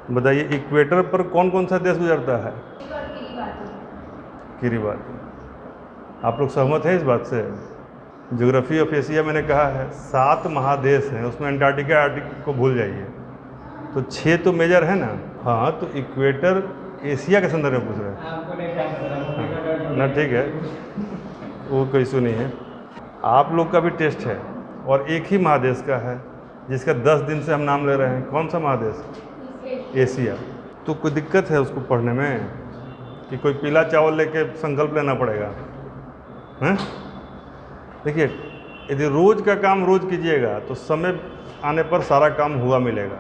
बताइए, इक्वेटर पर कौन कौन सा देश गुजरता है? किरिबाती। आप लोग सहमत हैं इस बात से? ज्योग्राफी ऑफ एशिया मैंने कहा है 7 महादेश हैं, उसमें अंटार्कटिका को भूल जाइए, तो 6 तो मेजर है ना। हाँ, तो इक्वेटर एशिया के संदर्भ में पूछ रहे हैं ना, ठीक है, वो कोई इशू नहीं है। आप लोग का भी टेस्ट है और एक ही महादेश का है जिसका 10 दिन से हम नाम ले रहे हैं। कौन सा महादेश? एशिया। तो कोई दिक्कत है उसको पढ़ने में कि कोई पीला चावल लेके संकल्प लेना पड़ेगा? हैं? देखिए, यदि रोज़ का काम रोज़ कीजिएगा तो समय आने पर सारा काम हुआ मिलेगा,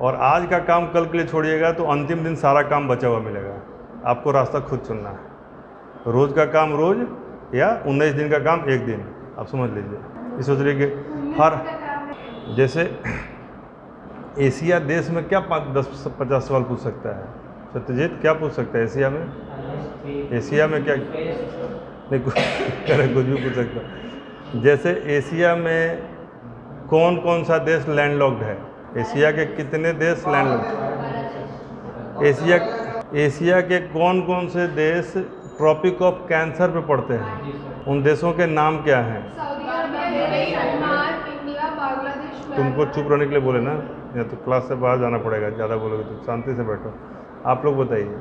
और आज का काम कल के लिए छोड़िएगा तो अंतिम दिन सारा काम बचा हुआ मिलेगा। आपको रास्ता खुद चुनना है, रोज़ का काम रोज़ या 19 दिन का काम एक दिन। आप समझ लीजिए, ये सोच रहे कि हर जैसे एशिया देश में क्या 10-50 सवाल पूछ सकता है? सत्यजीत, क्या पूछ सकता है एशिया में? एशिया में क्या नहीं, कुछ भी पूछ सकता है। जैसे एशिया में कौन कौन सा देश लैंडलॉक्ड है? एशिया के कितने देश लैंडलॉक्ड? एशिया के कौन कौन से देश ट्रॉपिक ऑफ कैंसर पे पड़ते हैं? उन देशों के नाम क्या हैं? तुमको चुप रहने के लिए बोले ना, या तो क्लास से बाहर जाना पड़ेगा, ज़्यादा बोलोगे तो शांति से बैठो। आप लोग बताइए,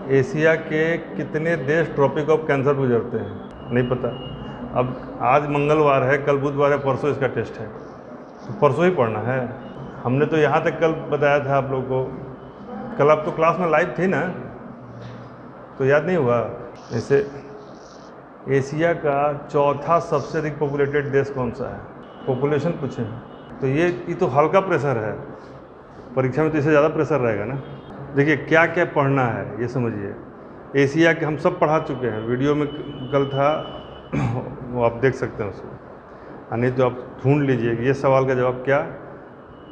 एशिया के कितने देश ट्रॉपिक ऑफ कैंसर गुजरते हैं? नहीं पता। अब आज मंगलवार है, कल बुधवार है, परसों इसका टेस्ट है, तो परसों ही पढ़ना है। हमने तो यहाँ तक कल बताया था आप लोग को। कल आप तो क्लास में लाइव थे ना, तो याद नहीं हुआ? जैसे एशिया का चौथा सबसे अधिक पॉपुलेटेड देश कौन सा है? पॉपुलेशन पूछे, तो ये तो हल्का प्रेशर है, परीक्षा में तो इससे ज़्यादा प्रेशर रहेगा ना। देखिए क्या क्या पढ़ना है ये समझिए। एशिया के हम सब पढ़ा चुके हैं, वीडियो में कल था वो आप देख सकते हैं उसको, नहीं तो आप ढूंढ लीजिए। ये सवाल का जवाब क्या,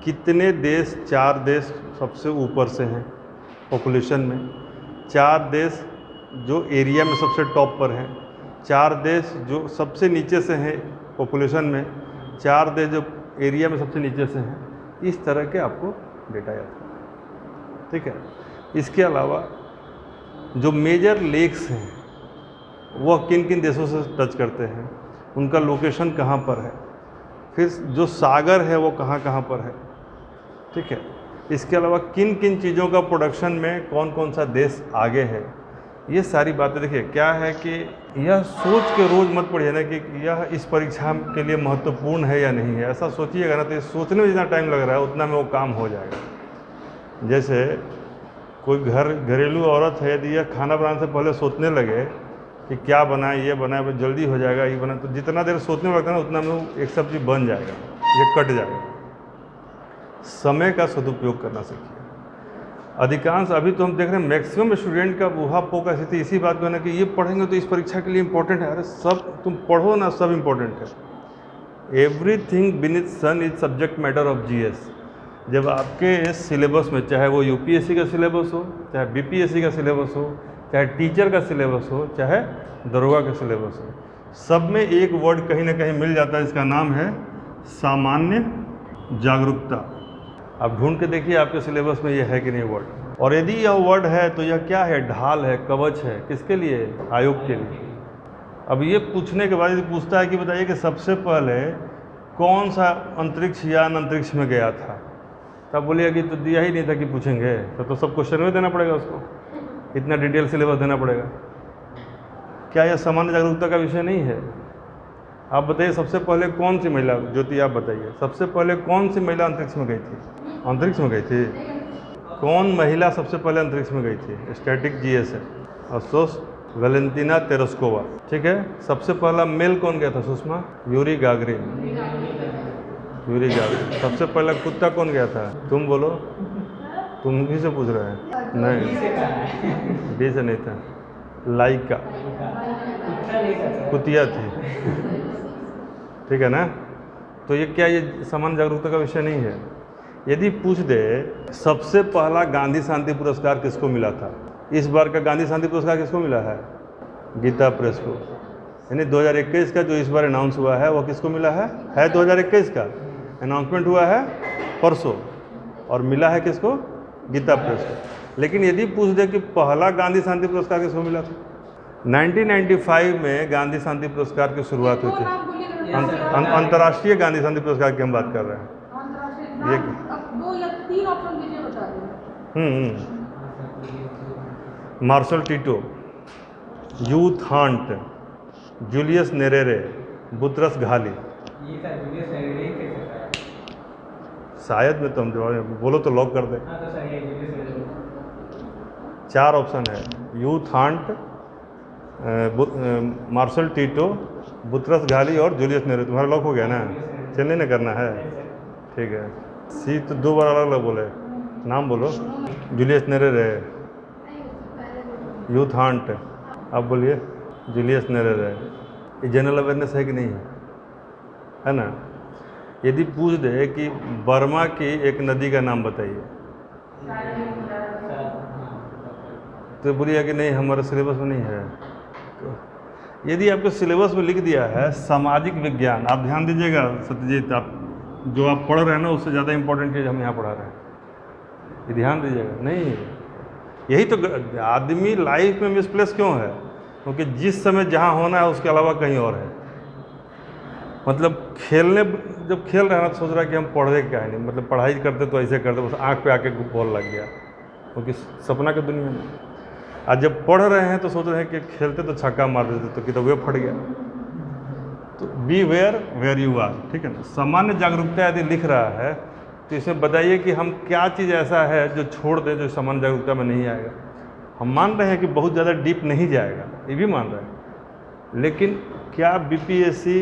कितने देश, 4 देश सबसे ऊपर से हैं पॉपुलेशन में, 4 देश जो एरिया में सबसे टॉप पर हैं, 4 देश जो सबसे नीचे से हैं पॉपुलेशन में, 4 देश जो एरिया में सबसे नीचे से हैं। इस तरह के आपको डेटा याद है, ठीक है। इसके अलावा जो मेजर लेक्स हैं वह किन किन देशों से टच करते हैं, उनका लोकेशन कहाँ पर है, फिर जो सागर है वो कहाँ कहाँ पर है, ठीक है। इसके अलावा किन किन चीज़ों का प्रोडक्शन में कौन कौन सा देश आगे है, ये सारी बातें। देखिए क्या है कि यह सोच के रोज़ मत पढ़िए ना कि यह इस परीक्षा के लिए महत्वपूर्ण है या नहीं है। ऐसा सोचिएगा ना तो ये सोचने में जितना टाइम लग रहा है उतना में वो काम हो जाएगा। जैसे कोई घरेलू औरत है, यदि यह खाना बनाने से पहले सोचने लगे कि क्या बनाए, ये बनाए, जल्दी हो जाएगा, ये बनाए, तो जितना देर सोचने में लगता है ना उतना में एक सब्जी बन जाएगा, ये कट जाएगा। समय का सदुपयोग करना सीखिए। अधिकांश अभी तो हम देख रहे हैं मैक्सिमम स्टूडेंट का ऊहापोह का स्थिति इसी बात में है कि ये पढ़ेंगे तो इस परीक्षा के लिए इम्पोर्टेंट है। अरे सब तुम पढ़ो ना, सब इम्पोर्टेंट है। Everything beneath sun is subject matter of GS. जब आपके सिलेबस में, चाहे वो यूपीएससी का सिलेबस हो, चाहे बीपीएससी का सिलेबस हो, चाहे टीचर का सिलेबस हो, चाहे दरोगा का सिलेबस हो, सब में एक वर्ड कहीं ना कहीं मिल जाता है, इसका नाम है सामान्य जागरूकता। आप ढूंढ के देखिए आपके सिलेबस में ये है कि नहीं वर्ड, और यदि यह वर्ड है तो यह क्या है, ढाल है, कवच है, किसके लिए? आयोग के लिए। अब ये पूछने के बाद यदि पूछता है कि बताइए कि सबसे पहले कौन सा अंतरिक्ष यान अंतरिक्ष में गया था, तब बोलिए कि तो दिया ही नहीं था कि पूछेंगे, तो सब क्वेश्चन में देना पड़ेगा उसको, इतना डिटेल सिलेबस देना पड़ेगा। क्या यह सामान्य जागरूकता का विषय नहीं है? आप बताइए सबसे पहले कौन सी महिला, ज्योति आप बताइए, सबसे पहले कौन सी महिला अंतरिक्ष में गई थी? अंतरिक्ष में गई थी? कौन महिला सबसे पहले अंतरिक्ष में गई थी? स्टैटिक जीएस है, अफसोस वैलेंटिना तेरेस्कोवा, ठीक है। सबसे पहला मेल कौन गया था? Sushma, Yuri Gagarin, Yuri Gagarin. सबसे पहला कुत्ता कौन गया था? तुम बोलो, तुम ही से पूछ रहे हैं? नहीं, डी से नहीं था, लाइका, कुतिया थी, ठीक है ना। तो ये क्या, ये सामान्य जागरूकता का विषय नहीं है? यदि पूछ दे सबसे पहला गांधी शांति पुरस्कार किसको मिला था, इस बार का गांधी शांति पुरस्कार किसको मिला है? गीता प्रेस को। यानी 2021 का जो इस बार अनाउंस हुआ है वह किसको मिला है 2021 का अनाउंसमेंट हुआ है परसों, और मिला है किसको? गीता प्रेस। लेकिन यदि पूछ दे कि पहला गांधी शांति पुरस्कार किसको मिला था, 1995 में गांधी शांति पुरस्कार की शुरुआत हुई थी। अंतर्राष्ट्रीय गांधी शांति पुरस्कार की हम बात कर रहे हैं। ये 2 या 3 ऑप्शन दीजिए, बता दें। Marshal Tito, U Thant, Julius Nyerere, Boutros Ghali. शायद में तुम जवाब बोलो तो लॉक कर दे। 4 ऑप्शन है, U Thant, Marshal Tito, Boutros Ghali और जूलियस नेरेरे। तुम्हारा लॉक हो गया ना, चेंज नहीं करना है, ठीक है। सी तो 2 बार अलग अलग बोले, नाम बोलो। जूलियस नेरेरे, यूथ हंट, आप बोलिए जूलियस नेरेरे। ये जनरल अवेयरनेस है कि नहीं है ना। यदि पूछ दे कि बर्मा की एक नदी का नाम बताइए, तो बोलिए कि नहीं हमारे सिलेबस में नहीं है। यदि आपके सिलेबस में लिख दिया है सामाजिक विज्ञान, आप ध्यान दीजिएगा सत्यजीत, आप जो आप पढ़ रहे हैं ना उससे ज़्यादा इंपॉर्टेंट चीज़ हम यहाँ पढ़ा रहे हैं, ये ध्यान दीजिएगा। नहीं, यही तो आदमी लाइफ में मिसप्लेस क्यों है, क्योंकि जिस समय जहाँ होना है उसके अलावा कहीं और है। मतलब खेलने, जब खेल रहे हैं तो सोच रहा है कि हम पढ़े क्या है नहीं, मतलब पढ़ाई करते तो ऐसे करते, बस आँख पे आके बॉल लग गया, क्योंकि सपना की दुनिया में। आज जब पढ़ रहे हैं तो सोच रहे हैं कि खेलते तो छक्का मार देते तो किताबें फट गया। तो बी वेयर यू आर, ठीक है ना। सामान्य जागरूकता यदि लिख रहा है तो इसमें बताइए कि हम क्या चीज़ ऐसा है जो छोड़ दे, जो सामान्य जागरूकता में नहीं आएगा। हम मान रहे हैं कि बहुत ज़्यादा डीप नहीं जाएगा, ये भी मान रहे हैं, लेकिन क्या बीपीएससी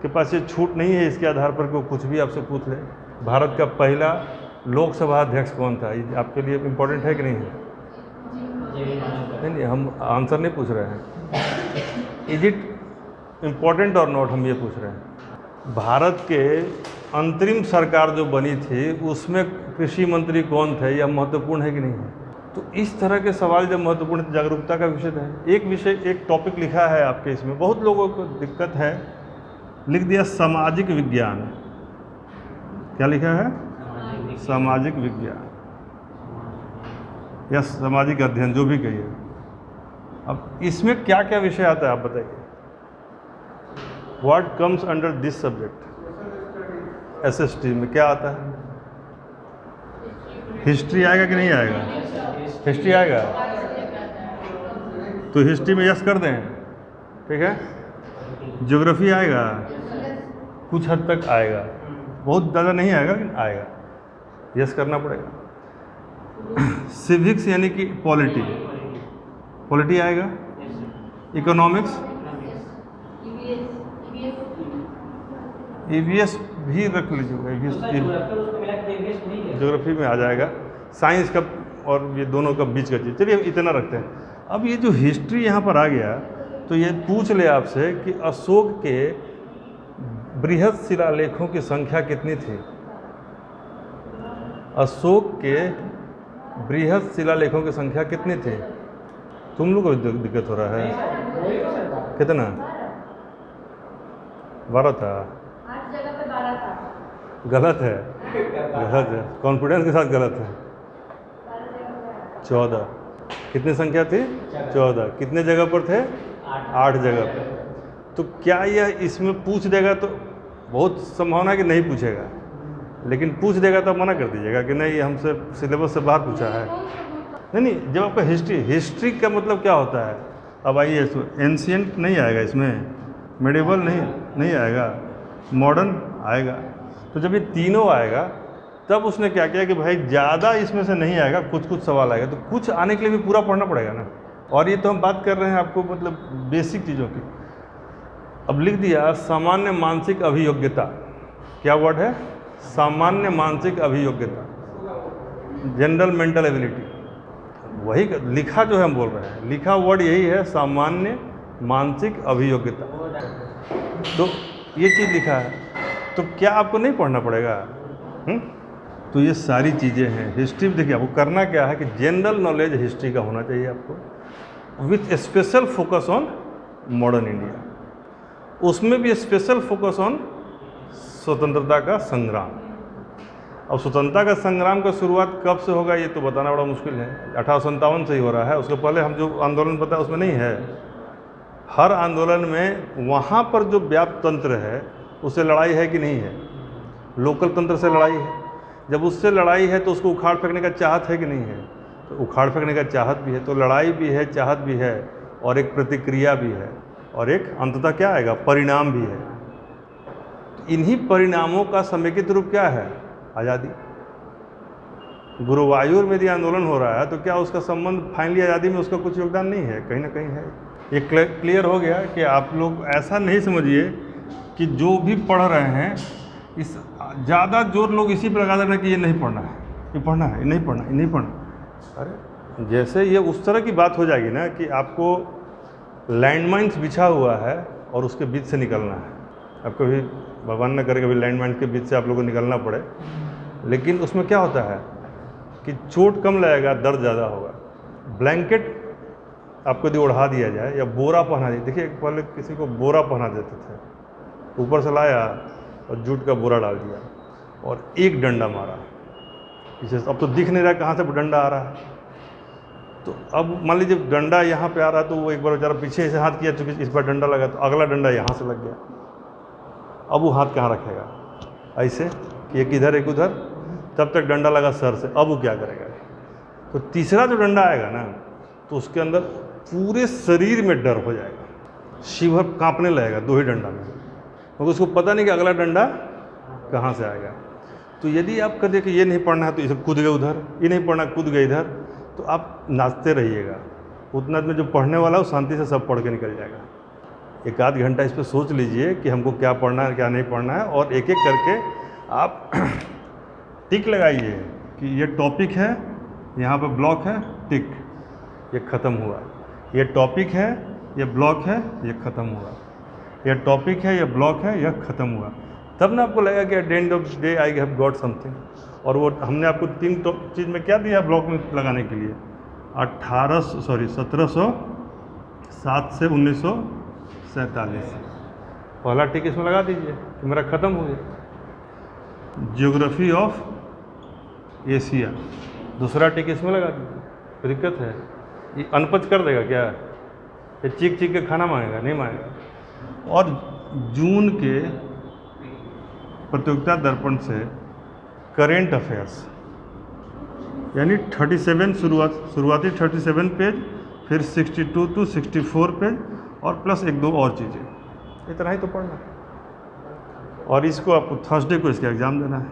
के पास ये छूट नहीं है इसके आधार पर कि वो कुछ भी आपसे पूछ ले। भारत का पहला लोकसभा अध्यक्ष कौन था, ये आपके लिए इम्पोर्टेंट है कि नहीं है? नहीं, हम आंसर नहीं पूछ रहे हैं, इज इट इम्पोर्टेंट और नॉट, हम ये पूछ रहे हैं। भारत के अंतरिम सरकार जो बनी थी उसमें कृषि मंत्री कौन थे, यह महत्वपूर्ण है कि नहीं है? तो इस तरह के सवाल जब महत्वपूर्ण, जागरूकता का विषय है। एक विषय, एक टॉपिक लिखा है आपके इसमें, बहुत लोगों को दिक्कत है, लिख दिया सामाजिक विज्ञान। क्या लिखा है? सामाजिक विज्ञान या सामाजिक अध्ययन, जो भी कहिए। अब इसमें क्या क्या विषय आता है आप बताइए। What comes under this subject? SST में क्या आता है? हिस्ट्री आएगा कि नहीं आएगा? हिस्ट्री आएगा तो हिस्ट्री में यस कर दें, ठीक है। ज्योग्राफी आएगा, कुछ हद तक आएगा, बहुत ज़्यादा नहीं आएगा लेकिन आएगा, यस करना पड़ेगा। सिविक्स यानी कि पॉलिटी, पॉलिटी आएगा। इकोनॉमिक्स, ईवीएस भी रख लीजिएगा, ज्योग्राफी में आ जाएगा। साइंस का और ये दोनों का बीच का चीज़, चलिए इतना रखते हैं। अब ये जो हिस्ट्री यहाँ पर आ गया तो ये पूछ ले आपसे कि अशोक के बृहद शिलालेखों की संख्या कितनी थी? अशोक के बृहद शिलालेखों की संख्या कितनी थी? तुम लोग को दिक्कत हो रहा है? कितना? 12 था। 8 जगह पे 12 था। गलत है, गलत है, कॉन्फिडेंस के साथ गलत है। 14। कितनी संख्या थी? 14। कितने जगह पर थे? 8 जगह पर। तो क्या यह इसमें पूछ देगा तो बहुत संभावना है कि नहीं पूछेगा, लेकिन पूछ देगा तो मना कर दीजिएगा कि नहीं, ये हमसे सिलेबस से बाहर पूछा है। नहीं, जब आपका हिस्ट्री का मतलब क्या होता है? अब आइए, एंशिएंट नहीं आएगा इसमें, मेडिवल नहीं आएगा, मॉडर्न आएगा। तो जब ये तीनों आएगा तब उसने क्या किया कि भाई ज़्यादा इसमें से नहीं आएगा, कुछ सवाल आएगा, तो कुछ आने के लिए भी पूरा पढ़ना पड़ेगा ना। और ये तो हम बात कर रहे हैं आपको मतलब बेसिक चीज़ों की। अब लिख दिया सामान्य मानसिक अभियोग्यता। क्या वर्ड है? सामान्य मानसिक अभियोग्यता, जनरल मेंटल एबिलिटी। वही लिखा जो है हम बोल रहे हैं, लिखा वर्ड यही है, सामान्य मानसिक अभियोग्यता। तो ये चीज़ लिखा है, तो क्या आपको नहीं पढ़ना पड़ेगा? तो ये सारी चीज़ें हैं। हिस्ट्री देखिए, आपको करना क्या है कि जनरल नॉलेज हिस्ट्री का होना चाहिए आपको, with special focus on modern India. उसमें भी स्पेशल फोकस ऑन स्वतंत्रता का संग्राम। अब स्वतंत्रता का संग्राम का शुरुआत कब से होगा ये तो बताना बड़ा मुश्किल है। 1857 से ही हो रहा है, उसके पहले हम जो आंदोलन बताए उसमें नहीं है। हर आंदोलन में वहाँ पर जो व्याप्त तंत्र है उससे लड़ाई है कि नहीं है, लोकल तंत्र से लड़ाई है। जब उससे लड़ाई है तो उसको उखाड़ फेंकने का चाहत है कि नहीं है, तो उखाड़ फेंकने का चाहत भी है, तो लड़ाई भी है, चाहत भी है, और एक प्रतिक्रिया भी है, और एक अंततः क्या आएगा, परिणाम भी है। तो इन्हीं परिणामों का समेकित रूप क्या है, आज़ादी। गुरुवायूर में यदि आंदोलन हो रहा है तो क्या उसका संबंध फाइनली आज़ादी में उसका कुछ योगदान नहीं है, कहीं ना कहीं है। ये क्लियर हो गया कि आप लोग ऐसा नहीं समझिए कि जो भी पढ़ रहे हैं इस ज़्यादा जोर लोग इसी पर लगा देना कि ये नहीं पढ़ना है, ये पढ़ना है, ये नहीं पढ़ना, ये नहीं पढ़ना। अरे जैसे ये उस तरह की बात हो जाएगी ना कि आपको लैंडमाइंस बिछा हुआ है और उसके बीच से निकलना है। अब कभी भगवान न करे कभी लैंडमाइंस के बीच से आप लोगों को निकलना पड़े, लेकिन उसमें क्या होता है कि चोट कम लगेगा, दर्द ज़्यादा होगा। ब्लैंकेट आपको यदि ओढ़ा दिया जाए या बोरा पहना दिया, देखिए पहले किसी को बोरा पहना देते थे, ऊपर से लाया और जूट का बोरा डाल दिया और एक डंडा मारा, इसे अब तो दिख नहीं रहा कहाँ से डंडा आ रहा है। तो अब मान लीजिए डंडा यहाँ पे आ रहा है तो वो एक बार बेचारा पीछे से हाथ किया, चूँकि इस बार डंडा लगा तो अगला डंडा यहाँ से लग गया। अब वो हाथ कहाँ रखेगा, ऐसे कि एक इधर एक उधर, तब तक डंडा लगा सर से, अब वो क्या करेगा। तो तीसरा जो डंडा आएगा ना तो उसके अंदर पूरे शरीर में डर हो जाएगा, शिवर कांपने लगेगा दो ही डंडा में, क्योंकि उसको पता नहीं कि अगला डंडा कहाँ से आएगा। तो यदि आप कहें कि ये नहीं पढ़ना है तो इसे कूद गए उधर, ये नहीं पढ़ना कूद गए इधर, तो आप नाचते रहिएगा। उतना में जो पढ़ने वाला है वो शांति से सब पढ़ के निकल जाएगा। एक आध घंटा इस पर सोच लीजिए कि हमको क्या पढ़ना है क्या नहीं पढ़ना है, और एक एक करके आप टिक लगाइए कि ये टॉपिक है, यहाँ पे ब्लॉक है, टिक, ये ख़त्म हुआ। ये टॉपिक है, ये ब्लॉक है, ये ख़त्म हुआ। ये टॉपिक है, ये ब्लॉक है, यह ख़त्म हुआ। तब ना आपको लगेगा कि at the end of the day I have got something. और वो हमने आपको तीन चीज़ में क्या दिया ब्लॉक में लगाने के लिए, 1707 से 1947। पहला टिक इसमें लगा दीजिए कि मेरा ख़त्म हो गया। ज्योग्राफी ऑफ एशिया, दूसरा टिक इसमें लगा दीजिए। दिक्कत है, ये अनपच कर देगा क्या, ये चीख चीख के खाना मांगेगा, नहीं मांगेगा। और जून के प्रतियोगिता दर्पण से करेंट अफेयर्स, यानी 37 शुरुआती 37 पेज, फिर 62 to 64 पेज, और प्लस एक दो और चीज़ें, इतना ही तो पढ़ना। और इसको आपको थर्सडे को इसका एग्ज़ाम देना है।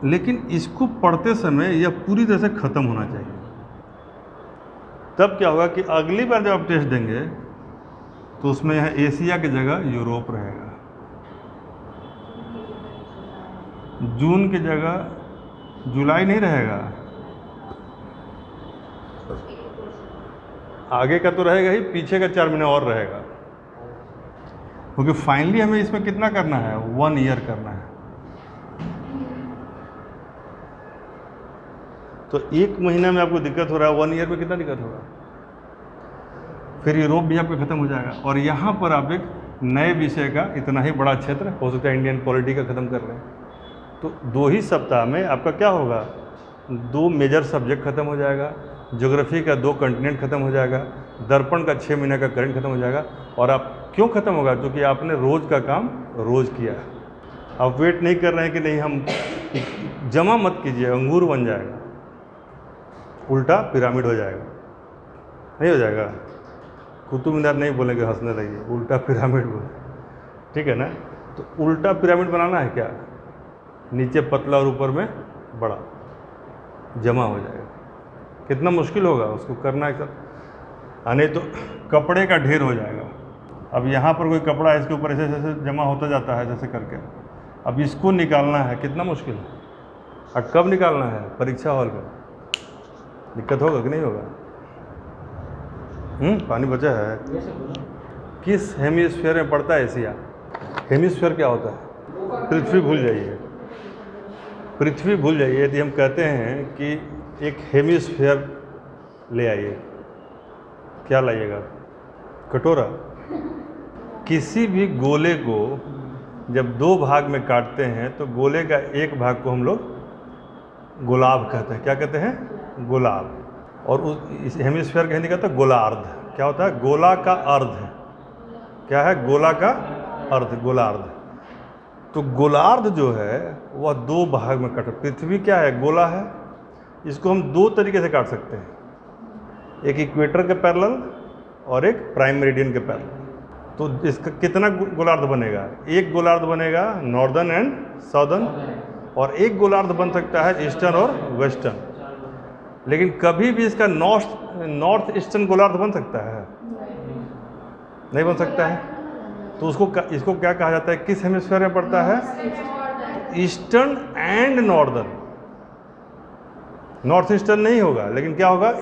लेकिन इसको पढ़ते समय यह पूरी तरह से ख़त्म होना चाहिए। तब क्या होगा कि अगली बार जब आप टेस्ट देंगे तो उसमें यह एशिया की जगह यूरोप रहेगा, जून की जगह जुलाई नहीं रहेगा, आगे का तो रहेगा ही, पीछे का 4 महीने और रहेगा। क्योंकि फाइनली हमें इसमें कितना करना है, 1 ईयर करना है। तो 1 महीना में आपको दिक्कत हो रहा है, 1 ईयर में कितना दिक्कत होगा। फिर यूरोप भी आपका ख़त्म हो जाएगा, और यहाँ पर आप एक नए विषय का इतना ही बड़ा क्षेत्र, हो सकता है इंडियन पॉलिटी का ख़त्म कर रहे हैं। तो 2 ही सप्ताह में आपका क्या होगा, 2 मेजर सब्जेक्ट ख़त्म हो जाएगा, ज्योग्राफी का 2 कंटिनेंट ख़त्म हो जाएगा, दर्पण का 6 महीने का करंट ख़त्म हो जाएगा। और आप क्यों ख़त्म होगा, क्योंकि आपने रोज़ का काम रोज़ किया। आप वेट नहीं कर रहे हैं कि नहीं हम जमा मत कीजिए, अंगूर बन जाएगा, उल्टा पिरामिड हो जाएगा, नहीं हो जाएगा। कुतुब मीनार नहीं बोलेंगे, हंसने लगिए, उल्टा पिरामिड बोले, ठीक है ना। तो उल्टा पिरामिड बनाना है क्या, नीचे पतला और ऊपर में बड़ा, जमा हो जाएगा। कितना मुश्किल होगा उसको करना है सर, नहीं तो कपड़े का ढेर हो जाएगा। अब यहाँ पर कोई कपड़ा है, इसके ऊपर ऐसे ऐसे जमा होता जाता है जैसे करके, अब इसको निकालना है, कितना मुश्किल है। और कब निकालना है, परीक्षा हॉल में। दिक्कत होगा कि नहीं होगा। पानी बचा है। किस हेमिस्फीयर में पड़ता है एशिया। हेमिस्फीयर क्या होता है, पृथ्वी भूल जाइए, पृथ्वी भूल जाइए। यदि हम कहते हैं कि एक हेमिस्फीयर ले आइए, क्या लाइएगा, कटोरा। किसी भी गोले को जब दो भाग में काटते हैं तो गोले का एक भाग को हम लोग गोलाब कहते हैं। क्या कहते हैं? गोलाब। और इस हेमिस्फीयर का हिंदी कहते हैं गोलार्ध। क्या होता है? गोला का अर्ध। क्या है? गोला का अर्ध, गोलार्ध। तो गोलार्ध जो है वह दो भाग में कटा। पृथ्वी क्या है? गोला है। इसको हम दो तरीके से काट सकते हैं, एक इक्वेटर के पैरेलल और एक प्राइम मेरिडियन के पैरेलल। तो इसका कितना गोलार्ध बनेगा? एक गोलार्ध बनेगा नॉर्दर्न एंड साउदर्न, और एक गोलार्ध बन सकता है ईस्टर्न और वेस्टर्न। लेकिन कभी भी इसका नॉर्थ ईस्टर्न गोलार्ध बन सकता है? नहीं बन सकता है। तो इसको क्या कहा जाता है? किस हेमिस्फीयर में पड़ता है? Eastern and northern. North eastern नहीं होगा, लेकिन क्या होगा?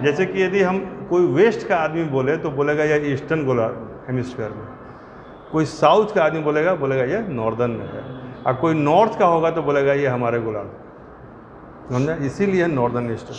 जैसे कि यदि हम कोई वेस्ट का आदमी बोले तो बोलेगा यह ईस्टर्न गोलार्ध हेमिस्फीयर में, कोई साउथ का आदमी बोलेगा ये नॉर्दर्न में है, और कोई नॉर्थ का होगा तो बोलेगा ये हमारे गोलार्ध। समझा? इसीलिए नॉर्दर्न ईस्टर्न।